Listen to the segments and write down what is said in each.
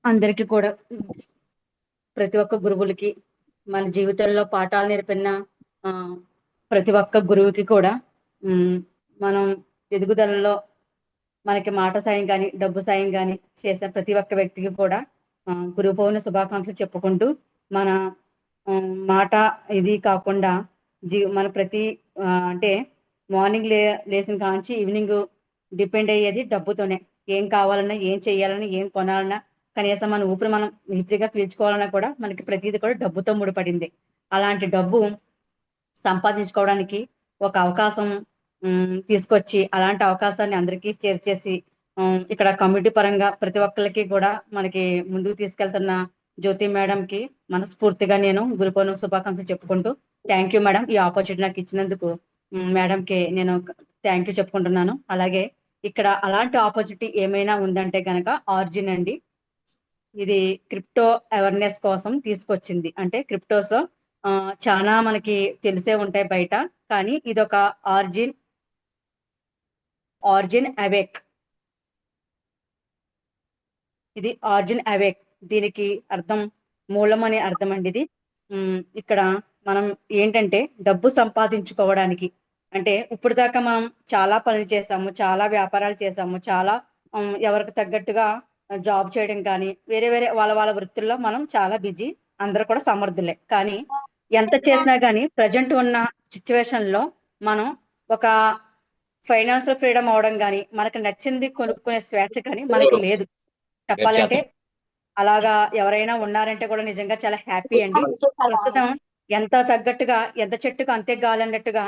అందరికీ కూడా ప్రతి ఒక్క గురువులకి మన జీవితంలో పాఠాలు నేర్పిన ఆ, ప్రతి ఒక్క గురువుకి కూడా మనం ఎదుగుదలలో మనకి మాట సాయం కానీ డబ్బు సాయం కానీ చేసే ప్రతి ఒక్క వ్యక్తికి కూడా గురు పౌర్ణమి శుభాకాంక్షలు చెప్పుకుంటూ మన మాట ఇది కాకుండా మన ప్రతి అంటే మార్నింగ్ లేచిన కాంచి ఈవినింగ్ డిపెండ్ అయ్యేది డబ్బుతోనే. ఏం కావాలన్నా ఏం చెయ్యాలన్నా ఏం కొనాలన్నా కనీసం మన ఊపిరి మనం ఈజీగా పీల్చుకోవాలన్నా కూడా మనకి ప్రతిదీ కూడా డబ్బుతో ముడిపడింది. అలాంటి డబ్బు సంపాదించుకోవడానికి ఒక అవకాశం తీసుకొచ్చి అలాంటి అవకాశాన్ని అందరికీ షేర్ చేసి ఇక్కడ కమ్యూనిటీ పరంగా ప్రతి ఒక్కరికి కూడా మనకి ముందుకు తీసుకెళ్తున్న జ్యోతి మేడం కి మనస్ఫూర్తిగా నేను గురు పౌర్ణమి శుభాకాంక్షలు చెప్పుకుంటూ థ్యాంక్ యూ మేడం, ఈ ఆపర్చునిటీ నాకు ఇచ్చినందుకు మేడం కి నేను థ్యాంక్ యూ చెప్పుకుంటున్నాను. అలాగే ఇక్కడ అలాంటి ఆపర్చునిటీ ఏమైనా ఉందంటే గనక ఆర్జిన్ అండి. ఇది క్రిప్టో అవేర్నెస్ కోసం తీసుకొచ్చింది. అంటే క్రిప్టోస్ చాలా మనకి తెలిసే ఉంటాయి బయట, కానీ ఇదొక ఆర్జిన్ అవేక్. ఇది ఆర్జిన్ అవేక్, దీనికి అర్థం మూలం అనే అర్థం అండి. ఇది ఇక్కడ మనం ఏంటంటే డబ్బు సంపాదించుకోవడానికి, అంటే ఇప్పుడు దాకా మనం చాలా పనులు చేసాము, చాలా వ్యాపారాలు చేసాము, చాలా ఎవరికి తగ్గట్టుగా జాబ్ చేయడం కానీ వేరే వేరే వాళ్ళ వాళ్ళ వృత్తుల్లో మనం చాలా బిజీ, అందరూ కూడా సమర్థులే. కానీ ఎంత చేసినా కానీ ప్రజెంట్ ఉన్న సిచ్యువేషన్ లో మనం ఒక ఫైనాన్షియల్ ఫ్రీడమ్ అవడం కానీ మనకు నచ్చింది కొనుక్కునే స్వేచ్ఛ కానీ మనకి లేదు. చెప్పాలంటే అలాగా ఎవరైనా ఉన్నారంటే కూడా నిజంగా చాలా హ్యాపీ అండి. ప్రస్తుతం ఎంత తగ్గట్టుగా ఎంత చెట్టుకు అంతే గాలి అన్నట్టుగా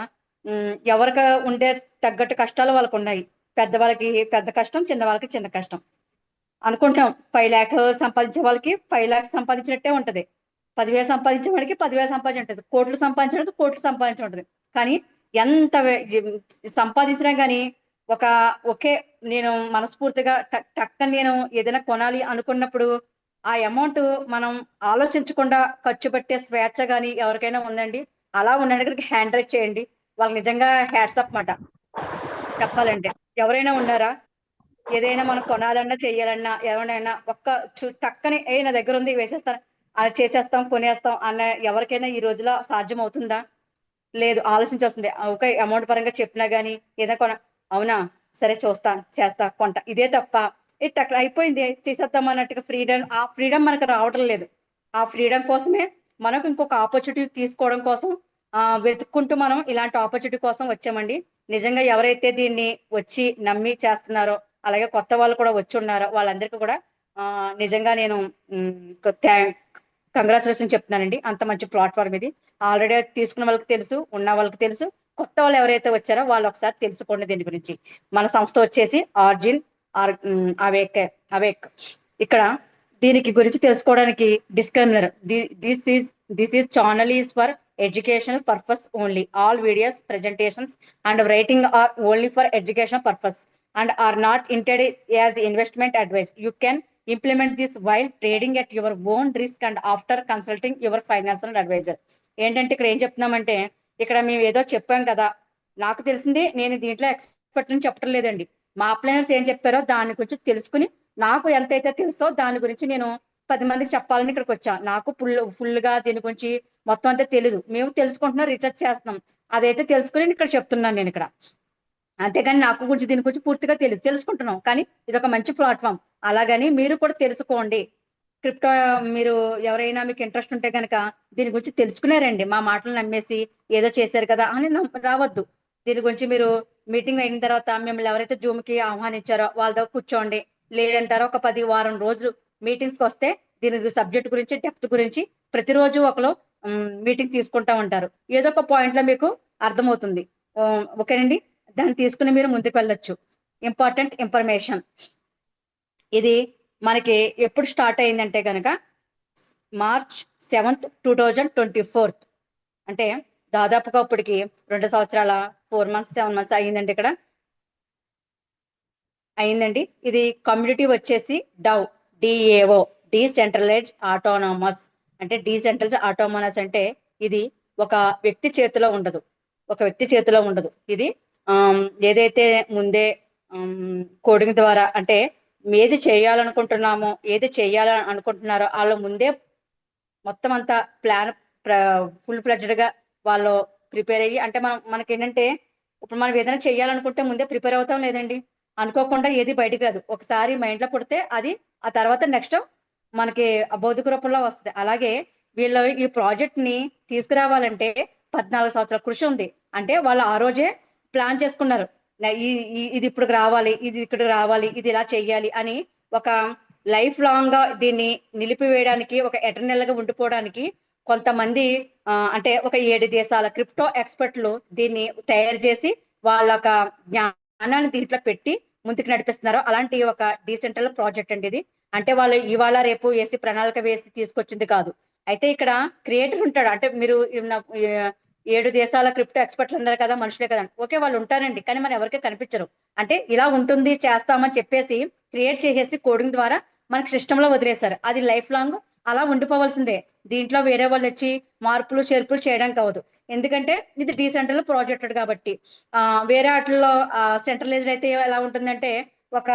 ఎవరికి ఉండే తగ్గట్టు కష్టాలు వాళ్ళకు ఉన్నాయి. పెద్దవాళ్ళకి పెద్ద కష్టం, చిన్న వాళ్ళకి చిన్న కష్టం అనుకుంటాం. 5 lakhs సంపాదించే వాళ్ళకి 5 lakhs సంపాదించినట్టే ఉంటది. 10,000 సంపాదించే వాడికి 10,000 సంపాదించి ఉంటది. కోట్లు సంపాదించడానికి కోట్లు సంపాదించి ఉంటది. కానీ ఎంత సంపాదించినా కానీ ఒకే నేను మనస్ఫూర్తిగా టక్కని నేను ఏదైనా కొనాలి అనుకున్నప్పుడు ఆ అమౌంట్ మనం ఆలోచించకుండా ఖర్చు పెట్టే స్వేచ్ఛ కానీ ఎవరికైనా ఉందండి? అలా ఉన్న హ్యాండ్ రైజ్ చేయండి. వాళ్ళకి నిజంగా హ్యాట్స్ అప్ మాట. చెప్పాలంటే ఎవరైనా ఉన్నారా? ఏదైనా మనం కొనాలన్నా చెయ్యాలన్నా ఎవరైనా టక్కని నా దగ్గర ఉంది వేసేస్తాను, అలా చేసేస్తాం కొనేస్తాం అన్న ఎవరికైనా ఈ రోజులో సాధ్యం అవుతుందా? లేదు. ఆలోచించాల్సిందే. ఓకే, అమౌంట్ పరంగా చెప్పినా గానీ ఏదైనా అవునా సరే చూస్తా చేస్తా కొంట, ఇదే తప్ప అక్కడ అయిపోయింది చేసేద్దాం అన్నట్టుగా ఆ ఫ్రీడమ్ మనకు రావడం లేదు. ఆ ఫ్రీడమ్ కోసమే మనకు ఇంకొక ఆపర్చునిటీ తీసుకోవడం కోసం వెతుక్కుంటూ మనం ఇలాంటి ఆపర్చునిటీ కోసం వచ్చామండి. నిజంగా ఎవరైతే దీన్ని వచ్చి నమ్మి చేస్తున్నారో, అలాగే కొత్త వాళ్ళు కూడా వచ్చి ఉన్నారో వాళ్ళందరికీ కూడా నిజంగా నేను కంగ్రాచులేషన్ చెప్తున్నానండి. అంత మంచి ప్లాట్ఫామ్ ఇది. ఆల్రెడీ తీసుకున్న వాళ్ళకి తెలుసు, ఉన్న వాళ్ళకి తెలుసు, కొత్త వాళ్ళు ఎవరైతే వచ్చారో వాళ్ళు ఒకసారి తెలుసుకోండి దీని గురించి. మన సంస్థ వచ్చేసి ఆర్జిన్ అవేక్. ఇక్కడ దీనికి గురించి తెలుసుకోవడానికి disclaimer, this is channel is for educational purpose only. All videos, presentations and writing are only for educational purpose and are not intended as investment advice. You can implement this while trading at your own risk and after consulting your financial advisor. ఏంటంటే ఇక్కడ ఏం చెప్తున్నామంటే, ఇక్కడ మేము ఏదో చెప్పాం కదా, నాకు తెలిసింది నేను దీంట్లో ఎక్స్పర్ట్ అని చెప్పడం లేదండి. మా ప్లానర్స్ ఏం చెప్పారో దాని గురించి తెలుసుకుని నాకు ఎంతైతే తెలుసో దాని గురించి నేను 10 మందికి చెప్పాలని ఇక్కడికి వచ్చా. నాకు ఫుల్గా దీని గురించి మొత్తం అంతా తెలీదు. మేము తెలుసుకుంటున్నాం, రీసెర్చ్ చేస్తున్నాం. అదైతే తెలుసుకుని ఇక్కడ చెప్తున్నాను నేను ఇక్కడ. అంతేగాని నాకు గురించి దీని గురించి పూర్తిగా తెలియదు, తెలుసుకుంటున్నాం. కానీ ఇది ఒక మంచి ప్లాట్ఫామ్, అలాగని మీరు కూడా తెలుసుకోండి. క్రిప్టో మీరు ఎవరైనా మీకు ఇంట్రెస్ట్ ఉంటే కనుక దీని గురించి తెలుసుకున్నారండి, మా మాటలు నమ్మేసి ఏదో చేశారు కదా అని రావద్దు. దీని గురించి మీరు మీటింగ్ అయిన తర్వాత మిమ్మల్ని ఎవరైతే జూమ్ కి ఆహ్వానించారో వాళ్ళ దగ్గర కూర్చోండి. లేదంటారో ఒక 10 వారం రోజులు మీటింగ్స్కి వస్తే దీని సబ్జెక్ట్ గురించి డెప్త్ గురించి ప్రతిరోజు ఒకరు మీటింగ్ తీసుకుంటా ఉంటారు. ఏదో ఒక పాయింట్ లో మీకు అర్థమవుతుంది. ఓకేనండి, దాన్ని తీసుకుని మీరు ముందుకు వెళ్ళొచ్చు. ఇంపార్టెంట్ ఇన్ఫర్మేషన్, ఇది మనకి ఎప్పుడు స్టార్ట్ అయిందంటే కనుక March 7th, 2024. అంటే దాదాపుగా ఇప్పటికి 2 సంవత్సరాల 4 months 7 months అయిందండి ఇక్కడ అయిందండి. ఇది కమ్యూనిటీ వచ్చేసి DAO, డీసెంట్రలైజ్డ్ ఆటోనమస్. అంటే డీసెంట్రలైజ్డ్ ఆటోనమస్ అంటే ఇది ఒక వ్యక్తి చేతిలో ఉండదు. ఇది ఏదైతే ముందే కోడింగ్ ద్వారా అంటే ఏది చేయాలనుకుంటున్నామో, ఏది చేయాలని అనుకుంటున్నారో వాళ్ళు ముందే మొత్తం అంతా ప్లాన్ ఫుల్ ఫ్లెడ్జ్డ్‌గా వాళ్ళు ప్రిపేర్ అయ్యి అంటే మనకేంటంటే ఇప్పుడు మనం ఏదైనా చేయాలనుకుంటే ముందే ప్రిపేర్ అవుతాం లేదండి. అనుకోకుండా ఏది బయటికి రాదు. ఒకసారి మైండ్‌లో పుడితే అది ఆ తర్వాత నెక్స్ట్ మనకి భౌతిక రూపంలో వస్తది. అలాగే వీళ్ళు ఈ ప్రాజెక్ట్‌ని తీసుకురావాలంటే 14 సంవత్సరాల కృషి ఉంది. అంటే వాళ్ళు ఆ రోజే ప్లాన్ చేసుకున్నారు. ఈ ఈ ఇది ఇప్పటికి రావాలి, ఇది ఇక్కడికి రావాలి, ఇది ఇలా చెయ్యాలి అని ఒక లైఫ్ లాంగ్‌గా దీన్ని నిలిపివేయడానికి ఒక ఎటర్నల్‌గా ఉండిపోవడానికి కొంతమంది అంటే ఒక 7 దేశాల క్రిప్టో ఎక్స్‌పర్ట్‌లు దీన్ని తయారు చేసి వాళ్ళొక జ్ఞానాన్ని దీంట్లో పెట్టి ముందుకు నడిపిస్తున్నారు. అలాంటి ఒక డీసెంట్రల్ ప్రాజెక్ట్ అండి ఇది. అంటే వాళ్ళు ఇవాళ రేపు ప్రణాళిక వేసి తీసుకొచ్చింది కాదు. అయితే ఇక్కడ క్రియేటర్ ఉంటాడు. అంటే మీరు 7 దేశాల క్రిప్టో ఎక్స్‌పర్ట్‌లు అన్నారు కదా! మనుషులే కదా! ఓకే. వాళ్ళు ఉంటారండి. కానీ మరి ఎవరికీ కనిపించరు. అంటే ఇలా ఉంటుంది చేస్తామని చెప్పేసి క్రియేట్ చేసేసి కోడింగ్ ద్వారా మనకి సిస్టమ్‌లో వదిలేసారు. అది లైఫ్ లాంగ్ అలా ఉండిపోవాల్సిందే. దీంట్లో వేరే వాళ్ళొచ్చి మార్పులు, చేర్పులు చేయడానికి అవ్వదు. ఎందుకంటే ఇది డీసెంట్రల్ ప్రాజెక్టెడ్ కాబట్టి. వేరే ఆటిల్లో సెంట్రలైజ్డ్ అయితే ఎలా ఉంటుందంటే ఒక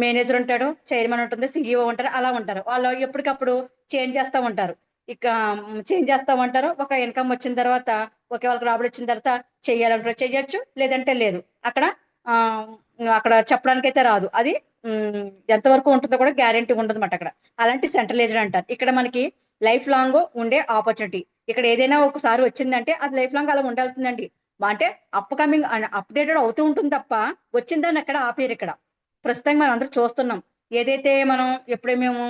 మేనేజర్ ఉంటాడు, చైర్మన్ ఉంటుంది, సీఈఓ ఉంటారు. అలా ఉంటారు. వాళ్ళు ఎప్పటికప్పుడు చేంజ్ చేస్తా ఉంటారు. ఇక చేంజ్ చేస్తా ఉంటారు. ఒక ఇన్‌కమ్ వచ్చిన తర్వాత ఓకే. వాళ్ళకి రాబడొచ్చిన తర్వాత చెయ్యాలంటారు చెయ్యొచ్చు. లేదంటే లేదు. అక్కడ ఆహ్, అక్కడ చెప్పడానికైతే రాదు. అది హ్మ్. ఎంతవరకు ఉంటుందో కూడా గ్యారంటీ ఉండదన్నమాట అక్కడ. అలాంటి సెంట్రలైజ్డ్ అంటారు. ఇక్కడ మనకి లైఫ్ లాంగ్ ఉండే ఆపర్చునిటీ. ఇక్కడ ఏదైనా ఒకసారి వచ్చిందంటే అది లైఫ్ లాంగ్ అలా ఉండాల్సిందండి. అంటే అప్‌కమింగ్ అప్‌డేటెడ్ అవుతూ ఉంటుంది తప్ప వచ్చిందాన్ని ఎక్కడ ఆపేయరిక్కడ. ప్రస్తుతంగా మనం అందరం చూస్తున్నాం. ఏదైతే మనం ఎప్పుడే మేము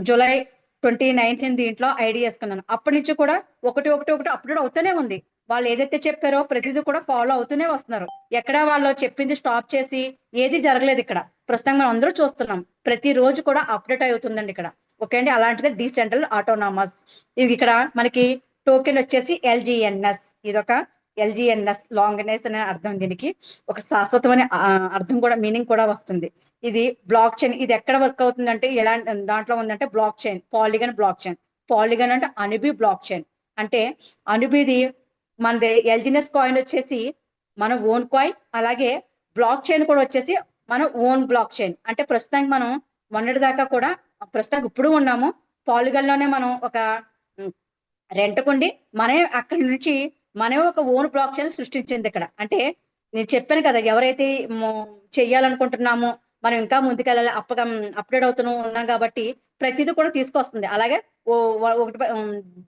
జులై 29 దీంట్లో ఐడీ యేసుకున్నాను. అప్పటి నుంచి కూడా ఒకటి అప్‌డేట్ అవుతూనే ఉంది. వాళ్ళు ఏదైతే చెప్పారో ప్రతిది కూడా ఫాలో అవుతూనే వస్తున్నారు. ఎక్కడ వాళ్ళు చెప్పింది స్టాప్ చేసి ఏది జరగలేదిక్కడ. ప్రస్తుతం మనం అందరూ చూస్తున్నాం. ప్రతిరోజు కూడా అప్‌డేట్ అవుతుందండి ఇక్కడ. ఓకే అండి. అలాంటిదే డీసెంట్రల్ ఆటోనామస్. ఇది ఇక్కడ మనకి టోకెన్ వచ్చేసి ఎల్‌జీఎన్‌ఎస్. ఇదొక ఎల్‌జీఎన్‌ఎస్ లాంగ్‌నెస్ అనే అర్థం దీనికి. ఒక శాశ్వతమైన అర్థం కూడా మీనింగ్ కూడా వస్తుంది. ఇది బ్లాక్ చైన్ ఇది ఎక్కడ వర్క్ అవుతుందంటే దాంట్లో ఉందంటే block chain, polygon block chain. Polygon అంటే అనుబి బ్లాక్ చైన్. అంటే అనుబిది మనది ఎల్‌జీఎన్‌ఎస్ కాయిన్ వచ్చేసి మన ఓన్ కాయిన్. అలాగే బ్లాక్ చైన్ కూడా వచ్చేసి మన ఓన్ బ్లాక్ చైన్. అంటే ప్రస్తుతానికి మనం మొన్నటిదాకా కూడా ప్రస్తుతానికి ఇప్పుడు ఉన్నాము. పాలిగన్‌లోనే మనం ఒక హ్మ్. రెంట్‌కుండి మనమే అక్కడి నుంచి మనమే ఒక ఓన్ బ్లాక్ చైన్ సృష్టించిందిక్కడ. అంటే నేను చెప్పాను కదా! ఎవరైతే మొ చెయ్యాలనుకుంటున్నామో, మనం ఇంకా ముందుకెళ్ళాలి అప్‌గ్రేడ్ అవుతూనే ఉన్నాం కాబట్టి ప్రతీది కూడా తీసుకొస్తుంది. అలాగే ఓ వ ఒకటి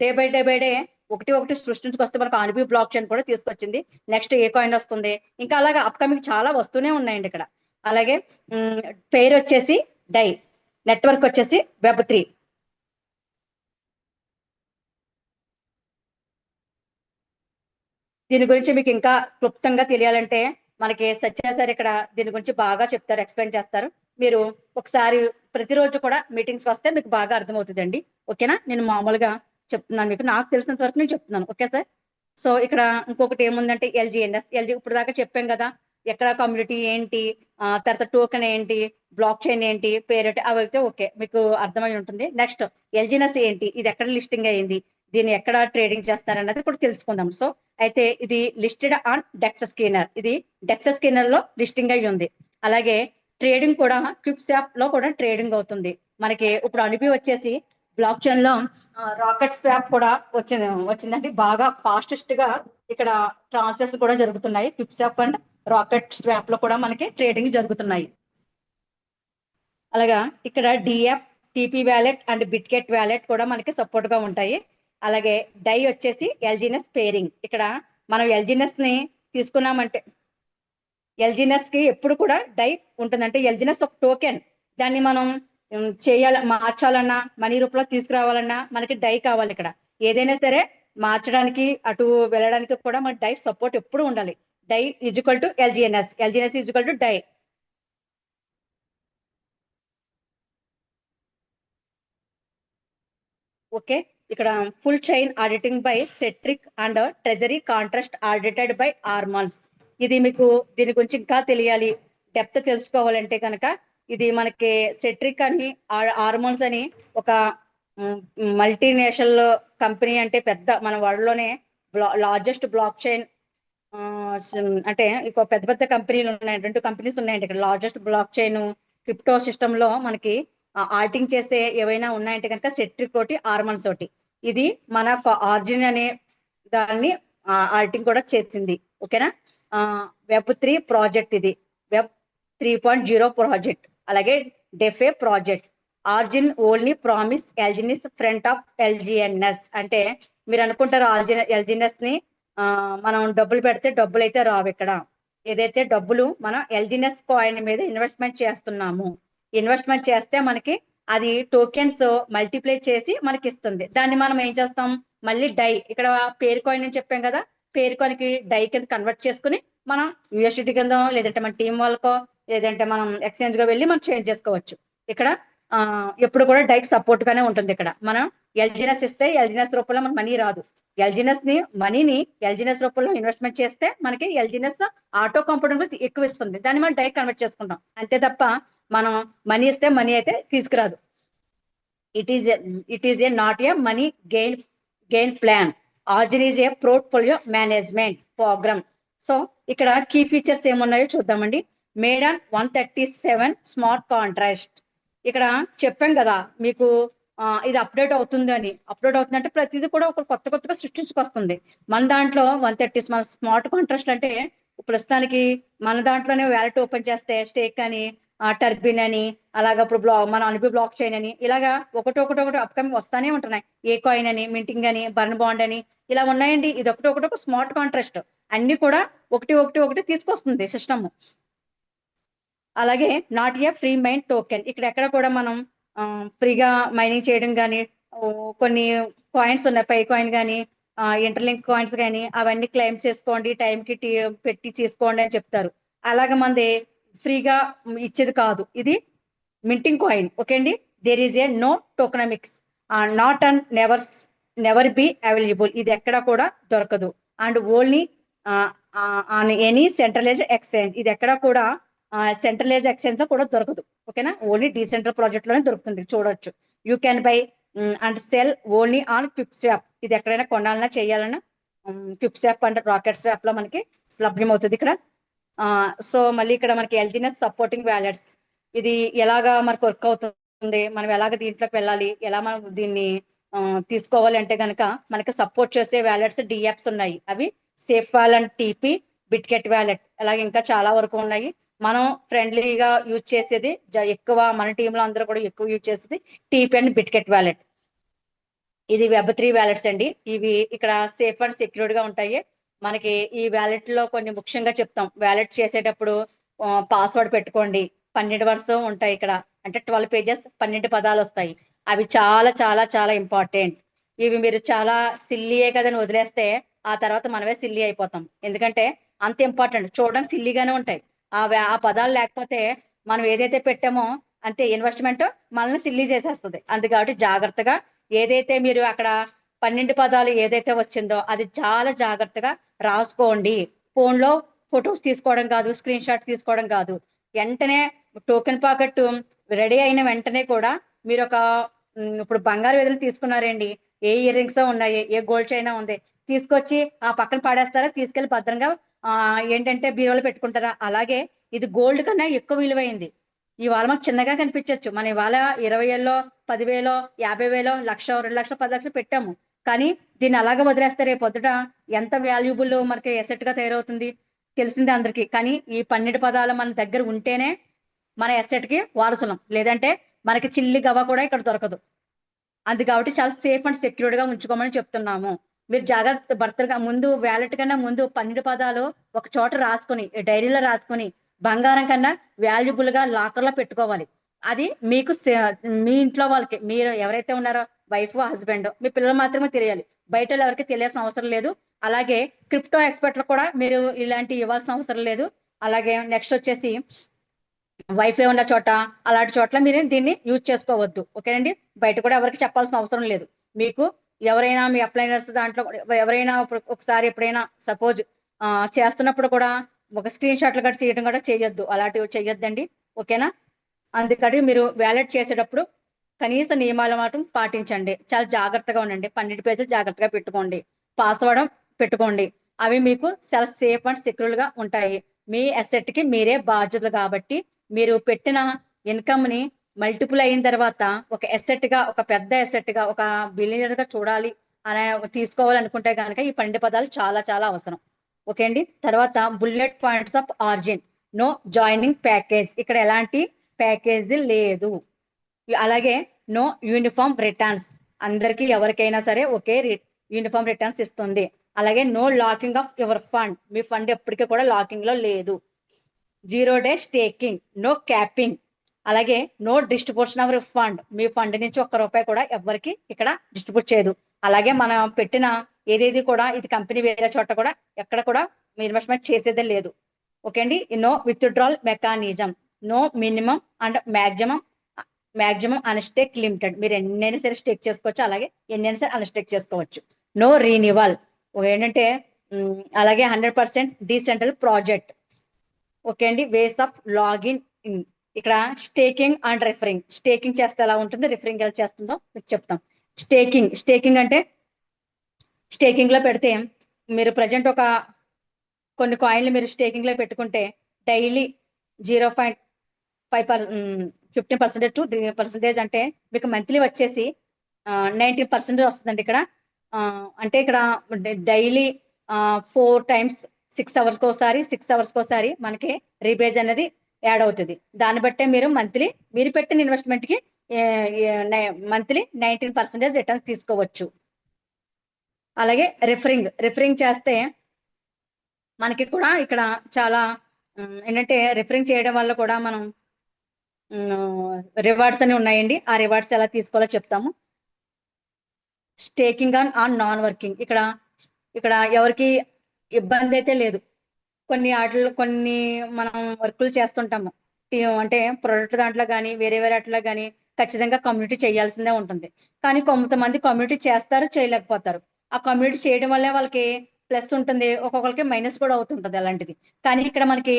డే బై డే ఒకటి సృష్టించుకొస్తే మనకు ఆర్‌బీ బ్లాక్ చైన్ కూడా తీసుకొచ్చింది. నెక్స్ట్ ఏ కాయిన్ వస్తుంది. ఇంకా అలాగా అప్‌కమింగ్ చాలా వస్తూనే ఉన్నాయండి ఇక్కడ. అలాగే హ్మ్. పేరొచ్చేసి డై. నెట్‌వర్క్ వచ్చేసి వెబ్3. దీని గురించి మీకు ఇంకా క్లుప్తంగా తెలియాలంటే మనకి సత్య సార్ ఇక్కడ దీని గురించి బాగా చెప్తారు. ఎక్స్‌ప్లెయిన్ చేస్తారు. మీరు ఒకసారి ప్రతిరోజు కూడా మీటింగ్స్‌కొస్తే మీకు బాగా అర్థమవుతదండి. ఓకేనా? నేను మామూలుగా చెప్తున్నాను మీకు. నాకు తెలిసినంత వరకు నేను చెప్తున్నాను. Okay sir? సో, ఇక్కడ ఇంకొకటి ఏముందంటే ఎల్‌జీఎన్‌ఎస్. ఇప్పుడు దాకా చెప్పాం గదా! ఎక్కడ కమ్యూనిటీ ఏంటి? తర్వాత టోకెన్ ఏంటి? బ్లాక్ చైన్ ఏంటి? పేరేంటి? అవైతే ఓకే. మీకు అర్థమై ఉంటుంది. నెక్స్ట్ ఎల్‌జీఎన్‌ఎస్ ఏంటి? ఇది ఎక్కడ లిస్టింగ్ అయింది? దీన్ని ఎక్కడ ట్రేడింగ్ చేస్తారన్నది కూడా తెలుసుకుందాం. సో, అయితే ఇది లిస్టెడ్ ఆన్ డెక్స్ స్కిన్నర్. ఇది డెక్స్ స్కిన్నర్‌లో లిస్టింగ్ అయ్యి ఉంది. అలాగే ట్రేడింగ్ కూడా క్విక్‌స్వాప్‌లో కూడా ట్రేడింగ్ అవుతుంది. మనకి ఇప్పుడు అనుబి వచ్చేసి బ్లాక్ చైన్‌లో రాకెట్ స్వాప్ కూడా వచ్చిందండి. బాగా ఫాస్టెస్ట్‌గా ఇక్కడ ట్రాన్సాక్షన్స్ కూడా జరుగుతున్నాయి. క్విక్‌స్వాప్ అండ్ రాకెట్ స్వాప్‌లో కూడా మనకి ట్రేడింగ్ జరుగుతున్నాయి. అలాగా ఇక్కడ DF, TP wallet and Bitget wallet కూడా మనకి సపోర్ట్‌గా ఉంటాయి. అలాగే డై వచ్చేసి ఎల్‌జీఎన్‌ఎస్ పేరింగ్. ఇక్కడ మనం ఎల్‌జీఎన్‌ఎస్‌ని తీసుకున్నామంటే ఎల్‌జీఎన్‌ఎస్‌కి ఎప్పుడు కూడా డై ఉంటుంది. అంటే ఎల్‌జీఎన్‌ఎస్ ఒక టోకెన్. దాన్ని మనం మార్చాలన్నా, మనీ రూపంలో తీసుకురావాలన్నా మనకి డై కావాలిక్కడ. ఏదైనా సరే మార్చడానికి, అటు వెళ్ళడానికి కూడా మనకి డై సపోర్ట్ ఎప్పుడు ఉండాలి. DAI is equal to LGNS. LGNS is equal to DAI. Okay. ఇక్కడ full chain auditing by CertiK and treasury contracts audited by ఆర్మాన్స్. ఇది మీకు దీని గురించి ఇంకా తెలియాలి. డెప్త్ తెలుసుకోవాలంటే గనక ఇది మనకి సెట్రిక్ అని ఆర్మాన్స్ అని ఒక హ్మ్, మల్టీనేషనల్ కంపెనీ అంటే పెద్ద మన వరల్డ్‌లోనే లార్జెస్ట్ బ్లాక్ చైన్ అంటే పెద్ద పెద్ద కంపెనీలు ఉన్నాయి. 2 కంపెనీస్ ఉన్నాయండి ఇక్కడ. లార్జెస్ట్ బ్లాక్ చైన్ క్రిప్టో సిస్టంలో మనకి ఆల్టింగ్ చేసే ఏవైనా ఉన్నాయంటే కనుక సెట్రిక్ ఒకటి ఆర్మన్స్ ఒకటి. ఇది మన ఆర్జిన్ అనే దాన్ని ఆల్టింగ్ కూడా చేసింది. ఓకేనా. వెబ్ 3 ప్రాజెక్ట్ ఇది. Web 3.0 project. అలాగే DeFi project. Origin only promise LGNS front of LGNS. అంటే మీరు అనుకుంటారు ఎల్జిఎన్ఎస్ ని మనం డబ్బులు పెడితే డబ్బులు అయితే రావు. ఇక్కడ ఏదైతే డబ్బులు మనం ఎల్జిఎన్ఎస్ కాయిన్ మీద ఇన్వెస్ట్మెంట్ చేస్తున్నాము, ఇన్వెస్ట్మెంట్ చేస్తే మనకి అది టోకెన్స్ మల్టిప్లై చేసి మనకి ఇస్తుంది. దాన్ని మనం ఏం చేస్తాం, మళ్ళీ డై, ఇక్కడ పేరు కాయిన్ అని చెప్పాం కదా, పేరు కాయిన్ కి డై కింద కన్వర్ట్ చేసుకుని మనం యూఎస్డి కింద, లేదంటే మన టీం వాళ్ళకో, లేదంటే మనం ఎక్స్చేంజ్ గా వెళ్ళి మనం చేంజ్ చేసుకోవచ్చు. ఇక్కడ ఎప్పుడు కూడా డైకి సపోర్ట్ గానే ఉంటుంది. ఇక్కడ మనం ఎల్జిఎన్ఎస్ ఇస్తే ఎల్జిఎన్ఎస్ రూపంలో మనకు మనీ రాదు. మనీని ఎల్జిఎన్ఎస్ రూపంలో ఇన్వెస్ట్మెంట్ చేస్తే మనకి ఎల్జిఎన్ఎస్ ఆటో కాంపౌండ్ ఎక్కువ ఇస్తుంది. దాన్ని మనం డై కన్వర్ట్ చేసుకుంటాం అంతే తప్ప మనం మనీ ఇస్తే మనీ అయితే తీసుకురాదు. It is a not a money gain plan. Origin is a portfolio management program. So ఇక్కడ కీ ఫీచర్స్ ఏమున్నాయో చూద్దామండి. Made on 137 smart contract. ఇక్కడ చెప్పాం కదా మీకు ఇది అప్డేట్ అవుతుంది అని. అప్డేట్ అవుతుందంటే ప్రతిదీ కూడా ఒక కొత్తగా సృష్టించుకొస్తుంది. మన దాంట్లో 130 స్మార్ట్ కాంట్రాక్ట్ అంటే ప్రస్తుతానికి మన దాంట్లోనే వ్యాలెట్ ఓపెన్ చేస్తే స్టేక్ అని, టర్బిన్ అని, అలాగా ఇప్పుడు మన అనుపి బ్లాక్ చైన్ అని, ఇలాగా ఒకటి అప్కమింగ్ వస్తానే ఉంటున్నాయి. ఏ కాయిన్ అని, మింటింగ్ అని, బర్న్ బాండ్ అని, ఇలా ఉన్నాయండి. ఇది ఒకటి స్మార్ట్ కాంట్రాక్ట్. అన్ని కూడా ఒకటి తీసుకొస్తుంది సిస్టమ్. అలాగే not a free mine token. ఇక్కడ ఎక్కడ కూడా మనం ఫ్రీగా మైనింగ్ చేయడం కానీ, కొన్ని కాయిన్స్ ఉన్నాయి, పై కాయిన్ కానీ, ఇంటర్లింక్ కాయిన్స్ కానీ, అవన్నీ క్లెయిమ్ చేసుకోండి, టైంకి పెట్టి తీసుకోండి అని చెప్తారు. అలాగే మనది ఫ్రీగా ఇచ్చేది కాదు, ఇది మింటింగ్ కాయిన్. ఓకే అండి. There is a no tokenomics, not and never be available. ఇది ఎక్కడ కూడా దొరకదు. And only on any centralised exchange. ఇది ఎక్కడ కూడా సెంట్రలైజ్ ఎక్స్చేంజ్ లో కూడా దొరకదు. ఓకేనా. ఓన్లీ డీసెంట్రల్ ప్రాజెక్ట్ లోనే దొరుకుతుంది. చూడొచ్చు. You can buy and cell only on quick swap. ఇది ఎక్కడైనా కొనాలన్నా చేయాలన్నా క్విక్ స్వాప్ అంటే రాకెట్ స్వాప్ లో మనకి లభ్యమవుతుంది ఇక్కడ. సో మళ్ళీ ఇక్కడ మనకి ఎల్జిఎన్ఎస్ సపోర్టింగ్ వ్యాలెట్స్. ఇది ఎలాగా మనకు వర్క్ అవుతుంది, మనం ఎలాగ దీంట్లోకి వెళ్ళాలి, ఎలా మనం దీన్ని తీసుకోవాలి అంటే కనుక మనకి సపోర్ట్ చేసే వ్యాలెట్స్ డియాప్స్ ఉన్నాయి. అవి safe wallet, TP, Bitget wallet, అలాగే ఇంకా చాలా వరకు ఉన్నాయి. మనం ఫ్రెండ్లీగా యూజ్ చేసేది ఎక్కువ, మన టీంలో అందరూ కూడా ఎక్కువ యూజ్ చేసేది టీపీ అండ్ బిట్గెట్ వ్యాలెట్. ఇది వెబ్3 వ్యాలెట్స్ అండి. ఇవి ఇక్కడ సేఫ్ అండ్ సెక్యూర్డ్ గా ఉంటాయి. మనకి ఈ వ్యాలెట్ లో కొన్ని ముఖ్యంగా చెప్తాం. వ్యాలెట్ చేసేటప్పుడు పాస్వర్డ్ పెట్టుకోండి. 12 వర్డ్స్ ఉంటాయి ఇక్కడ. అంటే 12 పేజెస్, 12 పదాలు వస్తాయి. అవి చాలా చాలా చాలా ఇంపార్టెంట్. ఇవి మీరు చాలా సిల్లీయే కదని వదిలేస్తే ఆ తర్వాత మనమే సిల్లీ అయిపోతాం. ఎందుకంటే అంత ఇంపార్టెంట్. చూడడానికి సిల్లీగానే ఉంటాయి. ఆ పదాలు లేకపోతే మనం ఏదైతే పెట్టామో అంతే, ఇన్వెస్ట్మెంట్ మనల్ని సిల్లీ చేసేస్తుంది. అందు కాబట్టి జాగ్రత్తగా ఏదైతే మీరు అక్కడ 12 పదాలు ఏదైతే వచ్చిందో అది చాలా జాగ్రత్తగా రాసుకోండి. ఫోన్ లో ఫొటోస్ తీసుకోవడం కాదు, స్క్రీన్ షాట్ తీసుకోవడం కాదు. వెంటనే టోకెన్ పాకెట్ రెడీ అయిన వెంటనే కూడా మీరు ఇప్పుడు బంగారు వేదలు తీసుకున్నారండి, ఏ ఇయర్ రింగ్స్ ఉన్నాయి, ఏ గోల్డ్ చైనా ఉంది, తీసుకొచ్చి ఆ పక్కన పాడేస్తారా, తీసుకెళ్లి భద్రంగా ఏంటంటే బీరువాలో పెట్టుకుంటారా? అలాగే ఇది గోల్డ్ కన్నా ఎక్కువ విలువైంది. ఇవాళ మనకు చిన్నగా కనిపించవచ్చు. మనం ఇవాళ 20,000, 10,000, 50,000, 1,00,000, 2,00,000, 10,00,000 పెట్టాము. కానీ దీన్ని అలాగే వదిలేస్తే రేపు పొద్దుట ఎంత వాల్యుబుల్ మనకి ఎసెట్ గా తయారవుతుంది తెలిసిందే అందరికి. కానీ ఈ 12 పదాలు మన దగ్గర ఉంటేనే మన ఎసెట్ కి వారసులం, లేదంటే మనకి చిల్లి గవ్వ కూడా ఇక్కడ దొరకదు. అది కాబట్టి చాలా సేఫ్ అండ్ సెక్యూర్డ్ గా ఉంచుకోమని చెప్తున్నాము. మీరు జాగ్రత్త భర్తగా ముందు వ్యాలెట్ కన్నా ముందు 12 పదాలు ఒక చోట రాసుకొని, డైరీలో రాసుకొని, బంగారం కన్నా వాల్యుబుల్ గా లాకర్ లో పెట్టుకోవాలి. అది మీకు మీ ఇంట్లో వాళ్ళకి, మీరు ఎవరైతే ఉన్నారో వైఫ్, హస్బెండ్, మీ పిల్లలు మాత్రమే తెలియాలి. బయట ఎవరికి తెలియాల్సిన అవసరం లేదు. అలాగే క్రిప్టో ఎక్స్పర్ట్లు కూడా మీరు ఇలాంటివి ఇవ్వాల్సిన అవసరం లేదు. అలాగే నెక్స్ట్ వచ్చేసి వైఫై ఉన్న చోట, అలాంటి చోట్ల మీరు దీన్ని యూజ్ చేసుకోవద్దు. ఓకేనండి. బయట కూడా ఎవరికి చెప్పాల్సిన అవసరం లేదు. మీకు ఎవరైనా మీ అప్లైనర్స్ దాంట్లో ఎవరైనా ఒకసారి ఎప్పుడైనా సపోజ్ చేస్తున్నప్పుడు కూడా ఒక స్క్రీన్ షాట్లు కూడా చేయడం కూడా చేయొద్దు. అలాంటివి చేయొద్దండి. ఓకేనా. అందుకని మీరు వ్యాలెట్ చేసేటప్పుడు కనీస నియమాల మాత్రం పాటించండి. చాలా జాగ్రత్తగా ఉండండి. 12 పేజీలు జాగ్రత్తగా పెట్టుకోండి. పాస్వర్డ్ పెట్టుకోండి. అవి మీకు చాలా సేఫ్ అండ్ సెక్యూర్ గా ఉంటాయి. మీ అసెట్ కి మీరే బాధ్యతలు కాబట్టి మీరు పెట్టిన ఇన్కమ్ ని మల్టిపుల్ అయిన తర్వాత ఒక ఎసెట్ గా, ఒక పెద్ద ఎసెట్ గా, ఒక బిలియనర్ గా చూడాలి అనే తీసుకోవాలనుకుంటే కనుక ఈ 12 పదాలు చాలా చాలా అవసరం. ఓకే అండి. తర్వాత bullet points of origin. No joining package, ఇక్కడ ఎలాంటి ప్యాకేజీ లేదు. అలాగే నో యూనిఫామ్ రిటర్న్స్, అందరికి ఎవరికైనా సరే ఒకే యూనిఫామ్ రిటర్న్స్ ఇస్తుంది. అలాగే no locking of your fund, మీ ఫండ్ ఎప్పటికీ కూడా లాకింగ్ లో లేదు. 0 డే స్టేకింగ్, నో క్యాపింగ్. అలాగే నో డిస్ట్రిబ్యూషన్ ఆఫ్ ఫండ్, మీ ఫండ్ నుంచి ఒక్క రూపాయి కూడా ఎవరికి ఇక్కడ డిస్ట్రిబ్యూట్ చేయదు. అలాగే మనం పెట్టిన ఏదేది కూడా ఇది కంపెనీ వేరే చోట కూడా ఎక్కడ కూడా ఇన్వెస్ట్మెంట్ చేసేదే లేదు. ఓకే అండి. No withdrawal mechanism, no minimum and maximum unstake limited, మీరు ఎన్నైనా సరే స్టేక్ చేసుకోవచ్చు, అలాగే ఎన్నైనా సరే అన్స్టేక్ చేసుకోవచ్చు. నో రీనివల్ ఏంటంటే అలాగే 100% డీసెంట్రల్ ప్రాజెక్ట్. ఓకే అండి. వేస్ ఆఫ్ లాగిన్ ఇన్, ఇక్కడ స్టేకింగ్ అండ్ రిఫరింగ్, స్టేకింగ్ చేస్తే ఎలా ఉంటుంది, రిఫరింగ్ ఎలా చేస్తుందో మీకు చెప్తాం. స్టేకింగ్ అంటే స్టేకింగ్ లో పెడితే మీరు ప్రజెంట్ ఒక కొన్ని కాయిన్లు మీరు స్టేకింగ్ లో పెట్టుకుంటే డైలీ 0.5 15% టు 3% అంటే మీకు మంత్లీ వచ్చేసి 19% వస్తుందండి ఇక్కడ. అంటే ఇక్కడ డైలీ 4 times 6 hours ఒకసారి 6 hours ఒకసారి మనకి రీబేజ్ అనేది యాడ్ అవుతుంది. దాన్ని బట్టే మీరు మంత్లీ మీరు పెట్టిన ఇన్వెస్ట్మెంట్ కి మంత్లీ 19% రిటర్న్స్ తీసుకోవచ్చు. అలాగే రిఫరింగ్ చేస్తే మనకి కూడా ఇక్కడ చాలా ఏంటంటే రిఫరింగ్ చేయడం వల్ల కూడా మనం రివార్డ్స్ అని ఉన్నాయండి. ఆ రివార్డ్స్ ఎలా తీసుకోవాలో చెప్తాము. స్టేకింగ్ ఆన్ నాన్ వర్కింగ్, ఇక్కడ ఎవరికి ఇబ్బంది అయితే లేదు. కొన్ని మనం వర్కులు చేస్తుంటాము, అంటే ప్రొడక్ట్ దాంట్లో కానీ వేరే వాటిలో కానీ ఖచ్చితంగా కమ్యూనిటీ చేయాల్సిందే ఉంటుంది. కానీ కొంతమంది కమ్యూనిటీ చేస్తారు, చేయలేకపోతారు. ఆ కమ్యూనిటీ చేయడం వల్లే వాళ్ళకి ప్లస్ ఉంటుంది, ఒక్కొక్కరికి మైనస్ కూడా అవుతుంటుంది అలాంటిది. కానీ ఇక్కడ మనకి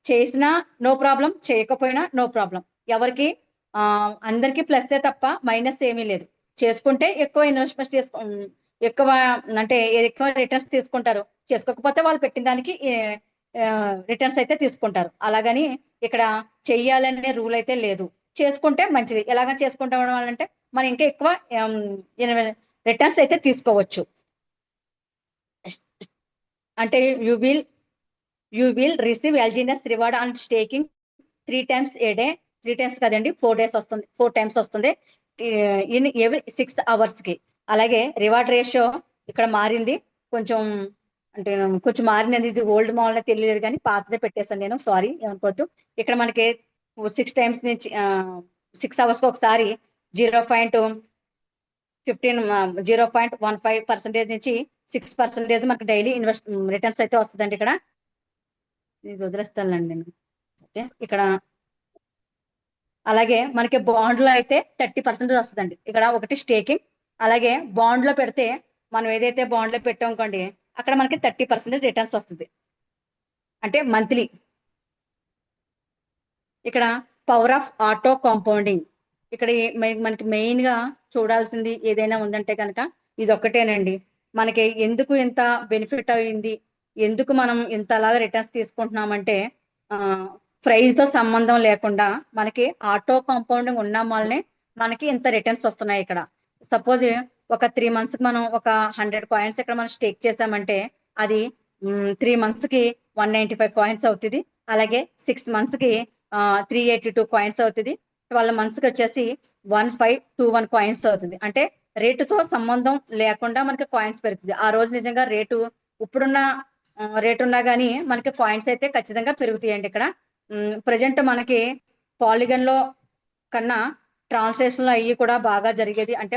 చేసినా నో ప్రాబ్లం, చేయకపోయినా నో ప్రాబ్లం. ఎవరికి అందరికీ ప్లస్సే తప్ప మైనస్ ఏమీ లేదు. చేసుకుంటే ఎక్కువ ఇన్వెస్ట్మెంట్ ఎక్కువ అంటే ఎక్కువ రిటర్న్స్ తీసుకుంటారు, చేసుకోకపోతే వాళ్ళు పెట్టిన దానికి రిటర్న్స్ అయితే తీసుకుంటారు. అలాగని ఇక్కడ చెయ్యాలనే రూల్ అయితే లేదు. చేసుకుంటే మంచిది. ఎలాగ చేసుకుంటాం అంటే మనం ఇంకా ఎక్కువ రిటర్న్స్ అయితే తీసుకోవచ్చు. అంటే you will receive LGS reward and staking 3 times a day, 3 times కదండి, 4 days వస్తుంది, 4 times వస్తుంది ఇన్ ఎవ్రీ 6 hours కి. అలాగే రివార్డ్ రేషియో ఇక్కడ మారింది కొంచెం, అంటే కొంచెం మారింది. ఇది ఓల్డ్ మోడల్ తెలియలేదు కానీ పాతదే పెట్టేసాను నేను, సారీ ఏమనుకోవద్దు. ఇక్కడ మనకి 6 times నుంచి 6 hours కి ఒకసారి 0.15% నుంచి 6% మనకి డైలీ రిటర్న్స్ అయితే వస్తుందండి. ఇక్కడ ఇది వదిలేస్తానండి నేను. ఓకే, ఇక్కడ అలాగే మనకి బాండ్ లో అయితే 30% వస్తుందండి. ఇక్కడ ఒకటి స్టేకింగ్, అలాగే బాండ్ లో పెడితే మనం ఏదైతే బాండ్ లో పెట్టామనుకోండి అక్కడ మనకి 30% రిటర్న్స్ వస్తుంది, అంటే మంత్లీ. ఇక్కడ పవర్ ఆఫ్ ఆటో కాంపౌండింగ్, ఇక్కడ మనకి మెయిన్ గా చూడాల్సింది ఏదైనా ఉందంటే కనుక ఇది ఒక్కటేనండి. మనకి ఎందుకు ఇంత బెనిఫిట్ అయింది, ఎందుకు మనం ఇంత అలాగా రిటర్న్స్ తీసుకుంటున్నామంటే ప్రైస్ తో సంబంధం లేకుండా మనకి ఆటో కాంపౌండింగ్ ఉన్న వల్లనే మనకి ఇంత రిటర్న్స్ వస్తున్నాయి. ఇక్కడ సపోజ్ ఒక 3 months కి మనం ఒక 100 coins ఇక్కడ మనం స్టేక్ చేసామంటే అది 3 months కి 195 coins అవుతుంది. అలాగే 6 months కి 382 coins అవుతుంది. 12 months కి వచ్చేసి 1521 coins అవుతుంది. అంటే రేటుతో సంబంధం లేకుండా మనకి కాయిన్స్ పెరుగుతుంది. ఆ రోజు నిజంగా రేటు ఇప్పుడున్న రేటు ఉన్నా కానీ మనకి కాయిన్స్ అయితే ఖచ్చితంగా పెరుగుతాయండి. ఇక్కడ ప్రజెంట్ మనకి పాలిగన్ లో కన్నా ట్రాన్స్లేషన్ లో అయ్యి కూడా బాగా జరిగేది. అంటే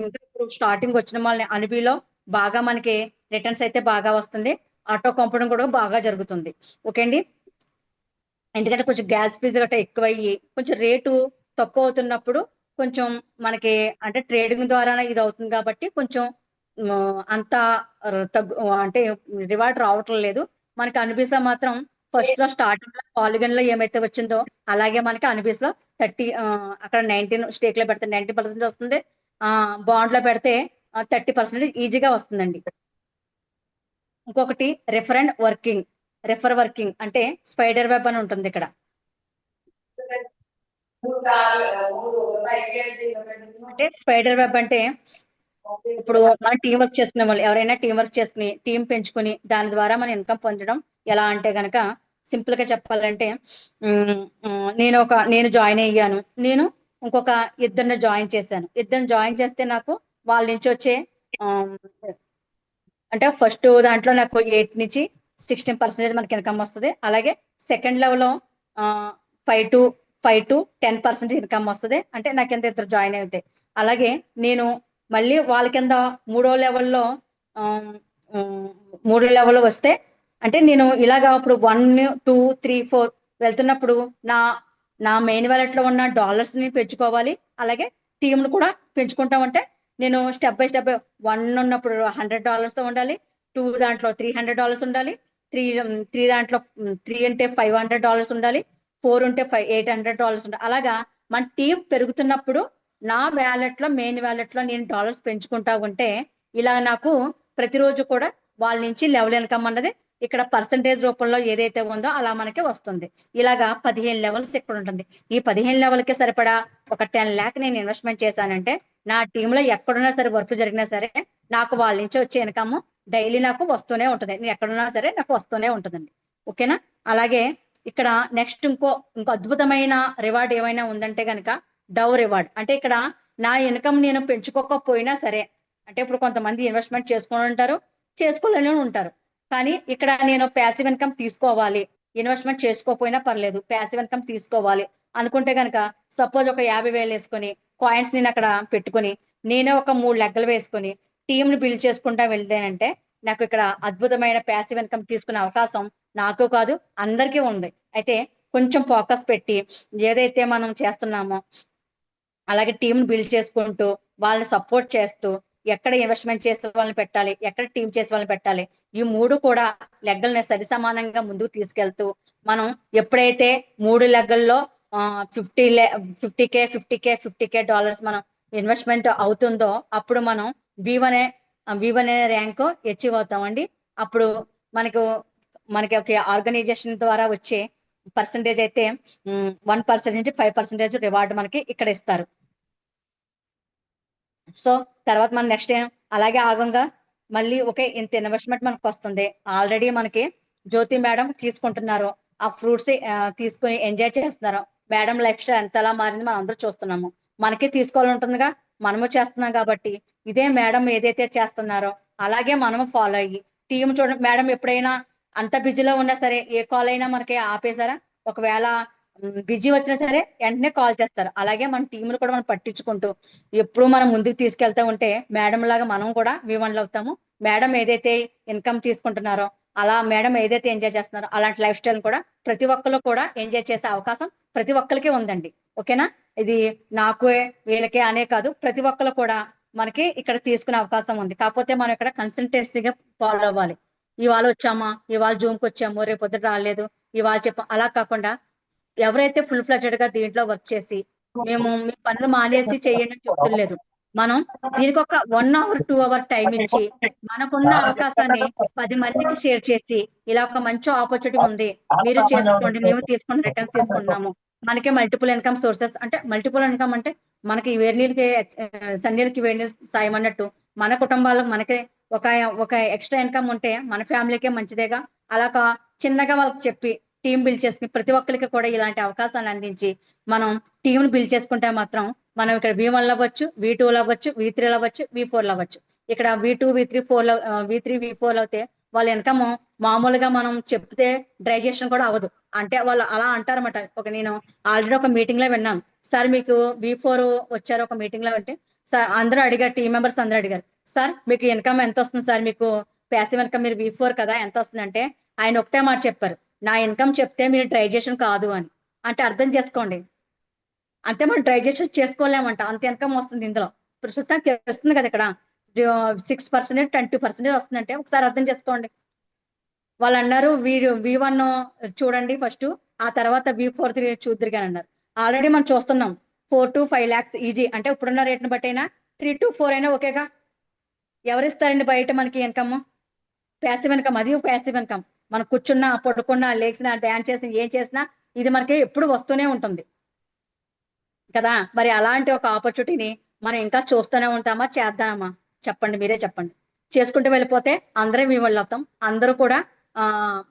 ఇంకా ఇప్పుడు స్టార్టింగ్ వచ్చిన వాళ్ళని అనిబిలో బాగా మనకి రిటర్న్స్ అయితే బాగా వస్తుంది. ఆటో కాంపౌండింగ్ కూడా బాగా జరుగుతుంది. ఓకే అండి. ఎందుకంటే కొంచెం గ్యాస్ ఫీజు గట్రా ఎక్కువయ్యి కొంచెం రేటు తక్కువ అవుతున్నప్పుడు కొంచెం మనకి అంటే ట్రేడింగ్ ద్వారా ఇది అవుతుంది కాబట్టి కొంచెం అంత తగ్గు అంటే రివార్డ్ రావటం లేదు. మనకి అనిబిస్ మాత్రం ఫస్ట్ లో స్టార్టింగ్ లో పాలిగన్ లో ఏమైతే వచ్చిందో అలాగే మనకి అనిబిస్ లో 30 అక్కడ 19 స్టేక్ లో పెడితే 90% వస్తుంది. బాండ్ లో పెడితే 30% ఈజీగా వస్తుందండి. ఇంకొకటి రెఫర్ వర్కింగ్ అంటే స్పైడర్ వెబ్ అని ఉంటుంది ఇక్కడ. అంటే స్పైడర్ వెబ్ అంటే ఇప్పుడు మనం టీం వర్క్ చేసుకునే వాళ్ళు ఎవరైనా టీం వర్క్ చేసుకుని టీం పెంచుకుని దాని ద్వారా మనం ఇన్కమ్ పొందడం ఎలా అంటే గనక సింపుల్ గా చెప్పాలంటే నేను జాయిన్ అయ్యాను. నేను ఇంకొక ఇద్దరిని జాయిన్ చేశాను. ఇద్దరిని జాయిన్ చేస్తే నాకు వాళ్ళ నుంచి వచ్చే ఆమ్, అంటే ఫస్ట్ దాంట్లో నాకు 8 నుంచి 16% మనకి ఇన్కమ్ వస్తుంది. అలాగే సెకండ్ లెవెల్లో 5 to 10% ఇన్కమ్ వస్తుంది. అంటే నాకు ఎంత ఇద్దరు జాయిన్ అవుతాయి. అలాగే నేను మళ్ళీ వాళ్ళ కింద మూడో లెవెల్లో ఆమ్, ఉమ్, మూడో లెవెల్ వస్తే అంటే నేను ఇలాగా ఇప్పుడు 1 2 3 4 వెళ్తున్నప్పుడు నా నా మెయిన్ వ్యాలెట్ లో ఉన్న డాలర్స్ ని పెంచుకోవాలి. అలాగే టీంను కూడా పెంచుకుంటా ఉంటే నేను స్టెప్ బై స్టెప్ 1 ఉన్నప్పుడు $100 తో ఉండాలి. 2 దాంట్లో $300 ఉండాలి. త్రీ త్రీ దాంట్లో 3 అంటే $500 ఉండాలి. 4 ఉంటే $800 ఉండాలి. అలాగా మన టీం పెరుగుతున్నప్పుడు నా వ్యాలెట్ లో మెయిన్ వ్యాలెట్ లో నేను డాలర్స్ పెంచుకుంటా ఉంటే ఇలా నాకు ప్రతిరోజు కూడా వాళ్ళ నుంచి లెవెల్ ఇన్కమ్ అన్నది ఇక్కడ పర్సంటేజ్ రూపంలో ఏదైతే ఉందో అలా మనకి వస్తుంది. ఇలాగా 15 లెవెల్స్ ఇక్కడ ఉంటుంది. ఈ 15 లెవెల్కి సరిపడా ఒక 10 lakh నేను ఇన్వెస్ట్మెంట్ చేశానంటే నా టీంలో ఎక్కడున్నా సరే వర్క్ జరిగినా సరే నాకు వాళ్ళ నుంచి వచ్చే ఇన్కమ్ డైలీ నాకు వస్తూనే ఉంటుంది. నేను ఎక్కడున్నా సరే నాకు వస్తూనే ఉంటుందండి. ఓకేనా? అలాగే ఇక్కడ నెక్స్ట్ ఇంకో అద్భుతమైన రివార్డ్ ఏమైనా ఉందంటే కనుక డవ్ రివార్డ్. అంటే ఇక్కడ నా ఇన్కమ్ నేను పెంచుకోకపోయినా సరే అంటే ఇప్పుడు కొంతమంది ఇన్వెస్ట్మెంట్ చేసుకొని ఉంటారు, చేసుకోలేని ఉంటారు. కానీ ఇక్కడ నేను ప్యాసివ్ ఇన్కమ్ తీసుకోవాలి, ఇన్వెస్ట్మెంట్ చేసుకోకపోయినా పర్లేదు, ప్యాసివ్ ఇన్కమ్ తీసుకోవాలి అనుకుంటే కనుక సపోజ్ ఒక 50,000 వేసుకొని కాయిన్స్ నేను అక్కడ పెట్టుకుని నేనే ఒక 3 లెగ్గలు వేసుకొని టీమ్ ని బిల్డ్ చేసుకుంటా వెళ్తేనంటే నాకు ఇక్కడ అద్భుతమైన ప్యాసివ్ ఇన్కమ్ తీసుకునే అవకాశం నాకు కాదు అందరికీ ఉంది. అయితే కొంచెం ఫోకస్ పెట్టి ఏదైతే మనం చేస్తున్నామో అలాగే టీం బిల్డ్ చేసుకుంటూ వాళ్ళని సపోర్ట్ చేస్తూ ఎక్కడ ఇన్వెస్ట్మెంట్ చేసే వాళ్ళని పెట్టాలి, ఎక్కడ టీం చేసే వాళ్ళని పెట్టాలి, ఈ మూడు కూడా లెగ్గల్ని సరి సమానంగా ముందుకు తీసుకెళ్తూ మనం ఎప్పుడైతే 3 లెగ్గల్లో 50K మనం ఇన్వెస్ట్మెంట్ అవుతుందో అప్పుడు మనం V1 అనే ర్యాంక్ అచీవ్ అవుతామండి. అప్పుడు మనకు మనకి ఒక ఆర్గనైజేషన్ ద్వారా వచ్చే పర్సంటేజ్ అయితే 1% నుంచి 5% రివార్డ్ మనకి ఇక్కడ ఇస్తారు. సో తర్వాత మనం నెక్స్ట్ అలాగే ఆగంగా మళ్ళీ ఓకే ఇంత ఇన్వెస్ట్మెంట్ మనకు వస్తుంది. ఆల్రెడీ మనకి జ్యోతి మేడం తీసుకుంటున్నారు, ఆ ఫ్రూట్స్ తీసుకుని ఎంజాయ్ చేస్తున్నారు. మేడం లైఫ్ స్టైల్ ఎంతలా మారింది మనం అందరూ చూస్తున్నాము. మనకి తీసుకోవాలని ఉంటుందిగా, మనము చేస్తున్నాం కాబట్టి ఇదే మేడం ఏదైతే చేస్తున్నారో అలాగే మనము ఫాలో అయ్యి టీం చూడండి. మేడం ఎప్పుడైనా అంత బిజీలో ఉన్నా సరే ఏ కాల్ అయినా మనకి ఆపేసారా, ఒకవేళ బిజీ వచ్చినా సరే వెంటనే కాల్ చేస్తారు. అలాగే మన టీంను కూడా మనం పట్టించుకుంటూ ఎప్పుడు మనం ముందుకు తీసుకెళ్తా ఉంటే మేడం లాగా మనం కూడా V1 అవుతాము. మేడం ఏదైతే ఇన్కమ్ తీసుకుంటున్నారో అలా మేడం ఏదైతే ఎంజాయ్ చేస్తున్నారో అలాంటి లైఫ్ స్టైల్ కూడా ప్రతి ఒక్కరు కూడా ఎంజాయ్ చేసే అవకాశం ప్రతి ఒక్కరికి ఉందండి. ఓకేనా? ఇది నాకు వీళ్ళకే అనే కాదు, ప్రతి ఒక్కరు కూడా మనకి ఇక్కడ తీసుకునే అవకాశం ఉంది. కాకపోతే మనం ఇక్కడ కన్సిస్టెన్సీగా ఫాలో అవ్వాలి. ఇవాళ వచ్చామా, ఇవాళ జూమ్కి వచ్చాము, రేపు పొద్దుట రాలేదు, ఇవాళ చెప్పాం అలా కాకుండా ఎవరైతే ఫుల్ ఫ్లెడ్జెడ్ గా దీంట్లో వర్క్ చేసి మేము మీ పనులు మానేసి చేయండి అని చెప్తులేదు. మనం దీనికి ఒక 1 hour 2 hour టైం ఇచ్చి మనకున్న అవకాశాన్ని 10 మందికి షేర్ చేసి ఇలా ఒక మంచి ఆపర్చునిటీ ఉంది, మీరు చేసుకోండి, మేము తీసుకుని రిటర్న్ తీసుకుంటున్నాము. మనకి మల్టిపుల్ ఇన్కమ్ సోర్సెస్ అంటే మల్టిపుల్ ఇన్కమ్ అంటే మనకి వేడినీళ్ళకి సన్నీళ్ళకి వేడి సాయం అన్నట్టు మన కుటుంబాలకు మనకి ఒక ఒక ఎక్స్ట్రా ఇన్కమ్ ఉంటే మన ఫ్యామిలీకే మంచిదేగా. అలా చిన్నగా వాళ్ళకి చెప్పి టీం బిల్డ్ చేసుకుని ప్రతి ఒక్కరికి కూడా ఇలాంటి అవకాశాన్ని అందించి మనం టీంని బిల్డ్ చేసుకుంటే మాత్రం మనం ఇక్కడ V1 అవ్వచ్చు, V2 అవ్వచ్చు, V3 అవ్వచ్చు, V4 అవ్వచ్చు. ఇక్కడ V2 V3 4 V3 V4 అయితే వాళ్ళ ఇన్కమ్ మామూలుగా మనం చెప్తే డైజెషన్ కూడా అవ్వదు. అంటే వాళ్ళు అలా అంటారన్నమాట. నేను ఆల్రెడీ ఒక మీటింగ్ లో విన్నాను. సార్ మీకు V4 వచ్చారు ఒక మీటింగ్ లో అంటే సార్ అందరూ అడిగారు, టీం మెంబర్స్ అందరూ అడిగారు, సార్ మీకు ఇన్కమ్ ఎంత వస్తుంది సార్, మీకు ప్యాసివ్ ఇన్కమ్ మీరు V4 కదా ఎంత వస్తుంది అంటే ఆయన ఒకటే మాట చెప్పారు, నా ఇన్కమ్ చెప్తే మీరు డైజెషన్ కాదు అని. అంటే అర్థం చేసుకోండి, అంతే మనం డైజెషన్ చేసుకోలేమంట, అంత ఇన్కమ్ వస్తుంది ఇందులో. ఇప్పుడు చూస్తే వస్తుంది కదా ఇక్కడ 6% 20% వస్తుందంటే ఒకసారి అర్థం చేసుకోండి. వాళ్ళు అన్నారు వీరు V1 చూడండి ఫస్ట్, ఆ తర్వాత V4 చూద్దరు కానీ అన్నారు. ఆల్రెడీ మనం చూస్తున్నాం 4 to 5 lakhs ఈజీ. అంటే ఇప్పుడున్న రేట్ని బట్టి అయినా 3 to 4 అయినా ఓకేగా. ఎవరిస్తారండి బయట మనకి ఇన్కమ్? ప్యాసివ్ ఇన్కమ్, అది ప్యాసివ్ ఇన్కమ్. మనం కూర్చున్నా, పడుకున్నా, లేచినా, డ్యాన్స్ చేసినా, ఏం చేసినా ఇది మనకి ఎప్పుడు వస్తూనే ఉంటుంది. కదా. మరి అలాంటి ఒక ఆపర్చునిటీని మనం ఇంకా చూస్తూనే ఉంటామా, చేద్దామా? చెప్పండి, మీరే చెప్పండి. చేసుకుంటూ వెళ్ళిపోతే అందరం మీ వాళ్ళు అవుతాం. అందరూ కూడా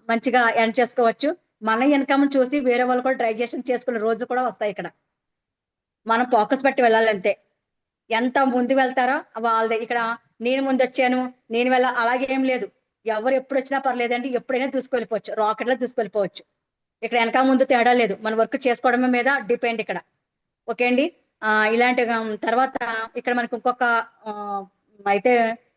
మంచిగా ఎర్న్ చేసుకోవచ్చు. మన ఇన్కమ్ చూసి వేరే వాళ్ళు కూడా డైజెషన్ చేసుకునే రోజులు కూడా వస్తాయి ఇక్కడ. మనం ఫోకస్ పెట్టి వెళ్ళాలంతే. ఎంత ముందు వెళ్తారో వాళ్ళదే. ఇక్కడ నేను ముందొచ్చాను, నేను అలాగే ఏం లేదు. ఎవరు ఎప్పుడు వచ్చినా పర్లేదండి. ఎప్పుడైనా దూసుకెళ్ళిపోవచ్చు. రాకెట్‌లో దూసుకెళ్ళిపోవచ్చు. ఇక్కడ వెనక ముందు తేడా లేదు. మన వర్క్ చేసుకోవడమే మీద డిపెండ్ ఇక్కడ. ఓకే అండి. ఇలాంటి తర్వాత ఇక్కడ మనకు ఇంకొక ఆహ్, అయితే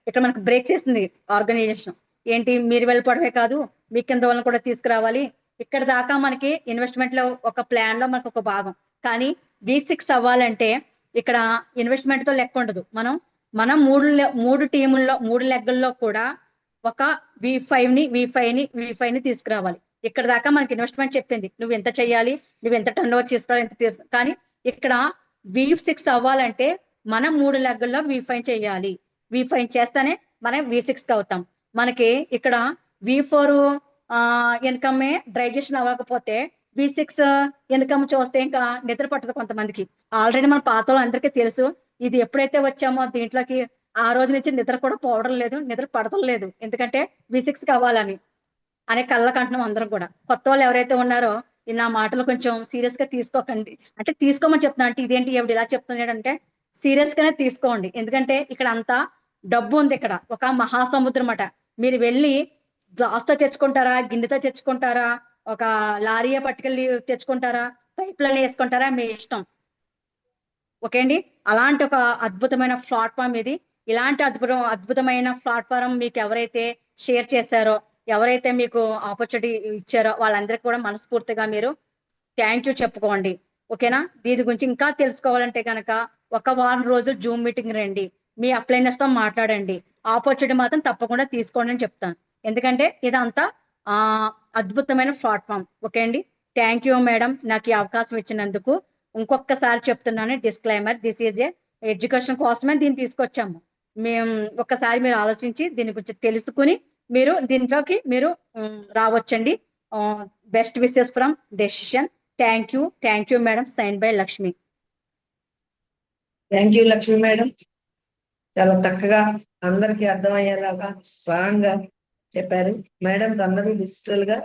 ఇక్కడ మనకు బ్రేక్ చేసింది ఆర్గనైజేషన్. ఏంటి, మీరు వెళ్ళిపోవడమే కాదు, మీ కింద వాళ్ళని కూడా తీసుకురావాలి. ఇక్కడ దాకా మనకి ఇన్వెస్ట్‌మెంట్‌లో ఒక ప్లాన్‌లో మనకొక భాగం. కానీ V6 అవ్వాలంటే ఇక్కడ ఇన్వెస్ట్‌మెంట్‌తో లెక్కుండదు. మనం 3 టీముల్లో 3 లెగ్గుల్లో కూడా ఒక V5ని తీసుకురావాలి. ఇక్కడ దాకా మనకి ఇన్వెస్ట్‌మెంట్ చెప్పింది. నువ్వెంత చేయాలి, నువ్వెంత టర్నోవర్ చేసుకోవాలి, కానీ ఇక్కడ V6 అవ్వాలంటే మనం 3 లెగ్గుల్లో V5 చేయాలి. V5 చేస్తేనే మనం V6కి అవుతాం. మనకి ఇక్కడ V4 ఇన్కమే డైజెషన్ అవ్వకపోతే V6 ఇన్కమ్ చూస్తే ఇంకా నిద్ర పట్టదు కొంతమందికి. ఆల్రెడీ మన పాతోళ్ళందరికీ తెలుసు. ఇది ఎప్పుడైతే వచ్చామో దీంట్లోకి ఆ రోజు నుంచి నిద్ర కూడా పోవడం లేదు, నిద్ర పడటం లేదు. ఎందుకంటే V6 అవ్వాలని అనే కళ్ళకంటున్నాం అందరం కూడా. కొత్త వాళ్ళు ఎవరైతే ఉన్నారో నా మాటలు కొంచెం సీరియస్ గా తీసుకోకండి. అంటే తీసుకోమని చెప్తున్నా. అంటే ఇదేంటి ఎవడు ఇలా చెప్తున్నాడంటే సీరియస్ గానే తీసుకోండి. ఎందుకంటే ఇక్కడ అంతా డబ్బు ఉంది. ఇక్కడ ఒక మహాసముద్రం అట. మీరు వెళ్ళి గ్లాస్తో తెచ్చుకుంటారా, గిన్నెతో తెచ్చుకుంటారా, ఒక లారీయే పట్టుకెళ్ళి తెచ్చుకుంటారా, పైప్లలో వేసుకుంటారా, మీ ఇష్టం. ఓకే అండి. అలాంటి ఒక అద్భుతమైన ప్లాట్ఫామ్ ఇది. ఇలాంటి అద్భుతమైన ప్లాట్ఫారం మీకు ఎవరైతే షేర్ చేశారో, ఎవరైతే మీకు ఆపర్చునిటీ ఇచ్చారో వాళ్ళందరికీ కూడా మనస్ఫూర్తిగా మీరు థ్యాంక్ యూ చెప్పుకోండి. ఓకేనా. దీని గురించి ఇంకా తెలుసుకోవాలంటే కనుక ఒక వారం రోజులు జూమ్ మీటింగ్ రండి. మీ అప్లైనర్స్ తో మాట్లాడండి. ఆపర్చునిటీ మాత్రం తప్పకుండా తీసుకోండి అని చెప్తాను. ఎందుకంటే ఇదంతా అద్భుతమైన ప్లాట్ఫామ్. ఓకే అండి. థ్యాంక్ యూ మేడం, నాకు ఈ అవకాశం ఇచ్చినందుకు. ఇంకొకసారి చెప్తున్నాను, disclaimer, this is a education కోసమే దీన్ని తీసుకొచ్చాము. మేము ఒక్కసారి మీరు ఆలోచించి దీని గురించి తెలుసుకుని మీరు దీంట్లోకి మీరు రావచ్చండి. Best wishes from decision. Thank you madam. Sign by Lakshmi. Thank you Lakshmi madam. చాలా చక్కగా అందరికి అర్థమయ్యేలాగా స్ట్రాంగ్ గా చెప్పారు. మేడం అందరూ డిజిటల్ గా